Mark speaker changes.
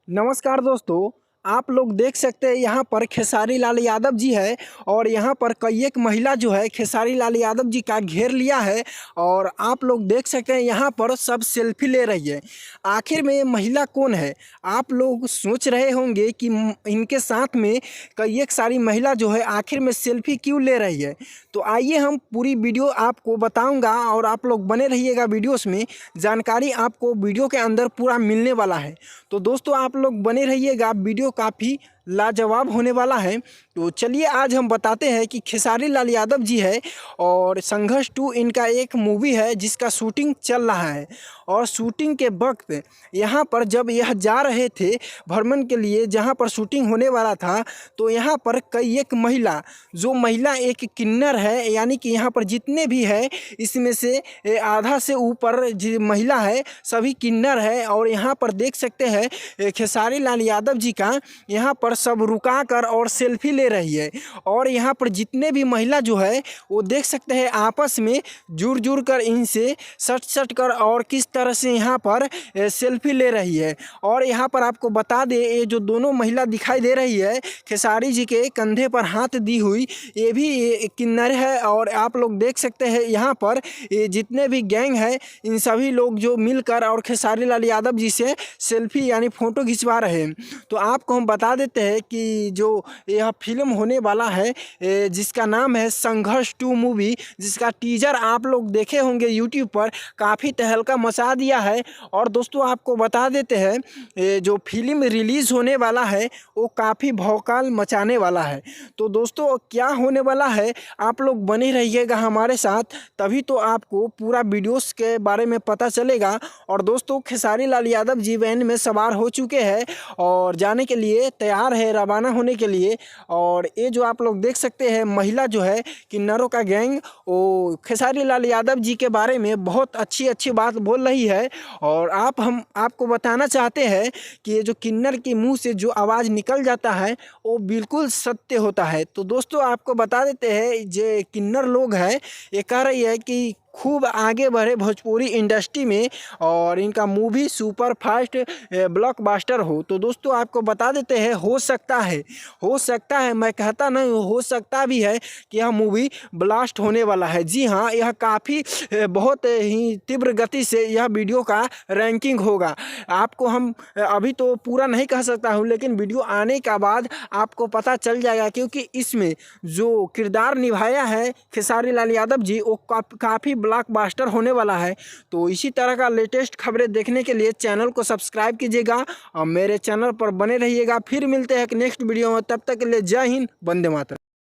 Speaker 1: नमस्कार दोस्तों, आप लोग देख सकते हैं यहाँ पर खेसारी लाल यादव जी है और यहाँ पर कई एक महिला जो है खेसारी लाल यादव जी का घेर लिया है और आप लोग देख सकते हैं यहाँ पर सब सेल्फी ले रही है। आखिर में ये महिला कौन है? आप लोग सोच रहे होंगे कि इनके साथ में कई एक सारी महिला जो है आखिर में सेल्फी क्यों ले रही है। तो आइए हम पूरी वीडियो आपको बताऊंगा और आप लोग बने रहिएगा वीडियोस में। जानकारी आपको वीडियो के अंदर पूरा मिलने वाला है। तो दोस्तों आप लोग बने रहिएगा, वीडियो काफ़ी लाजवाब होने वाला है। तो चलिए आज हम बताते हैं कि खेसारी लाल यादव जी है और संघर्ष 2 इनका एक मूवी है जिसका शूटिंग चल रहा है और शूटिंग के वक्त यहाँ पर जब यह जा रहे थे भ्रमण के लिए जहाँ पर शूटिंग होने वाला था, तो यहाँ पर कई एक महिला जो महिला एक किन्नर है, यानी कि यहाँ पर जितने भी है इसमें से आधा से ऊपर जो महिला है सभी किन्नर है। और यहाँ पर देख सकते हैं खेसारी लाल यादव जी का यहाँ पर सब रुका कर और सेल्फी ले रही है और यहाँ पर जितने भी महिला जो है वो देख सकते हैं आपस में जुड़ जुड़ कर इनसे सट कर और किस तरह से यहाँ पर सेल्फी ले रही है। और यहाँ पर आपको बता दें, ये जो दोनों महिला दिखाई दे रही है खेसारी जी के कंधे पर हाथ दी हुई, ये भी किन्नर है। और आप लोग देख सकते हैं यहाँ पर ये जितने भी गैंग है इन सभी लोग जो मिलकर और खेसारी लाल यादव जी से सेल्फी यानी फ़ोटो खिंचवा रहे हैं। तो आपको हम बता देते हैं कि जो यह फिल्म होने वाला है जिसका नाम है संघर्ष 2 मूवी, जिसका टीजर आप लोग देखे होंगे यूट्यूब पर, काफ़ी तहलका मचा दिया है। और दोस्तों आपको बता देते हैं जो फिल्म रिलीज़ होने वाला है वो काफ़ी भौकाल मचाने वाला है। तो दोस्तों क्या होने वाला है आप लोग बने रहिएगा हमारे साथ, तभी तो आपको पूरा वीडियोस के बारे में पता चलेगा। और दोस्तों खेसारी लाल यादव जी वैन में सवार हो चुके हैं और जाने के लिए तैयार है रवाना होने के लिए। और ये जो आप लोग देख सकते हैं महिला जो है किन्नरों का गैंग, वो खेसारी लाल यादव जी के बारे में बहुत अच्छी बात बोल रही है। और हम आपको बताना चाहते हैं कि ये जो किन्नर के मुंह से जो आवाज़ निकल जाता है वो बिल्कुल सत्य होता है। तो दोस्तों आपको बता देते हैं जो किन्नर लोग हैं ये कह रही है कि खूब आगे बढ़े भोजपुरी इंडस्ट्री में और इनका मूवी सुपर फास्ट ब्लॉकबस्टर हो। तो दोस्तों आपको बता देते हैं हो सकता है, मैं कहता नहीं हो सकता भी है कि यह मूवी ब्लास्ट होने वाला है। जी हाँ, यह काफ़ी बहुत ही तीव्र गति से यह वीडियो का रैंकिंग होगा। आपको हम अभी तो पूरा नहीं कह सकता हूँ, लेकिन वीडियो आने के बाद आपको पता चल जाएगा, क्योंकि इसमें जो किरदार निभाया है खेसारी लाल यादव जी वो काफ़ी ब्लॉकबस्टर होने वाला है। तो इसी तरह का लेटेस्ट खबरें देखने के लिए चैनल को सब्सक्राइब कीजिएगा और मेरे चैनल पर बने रहिएगा। फिर मिलते हैं एक नेक्स्ट वीडियो में, तब तक के लिए जय हिंद, वंदे मातरम।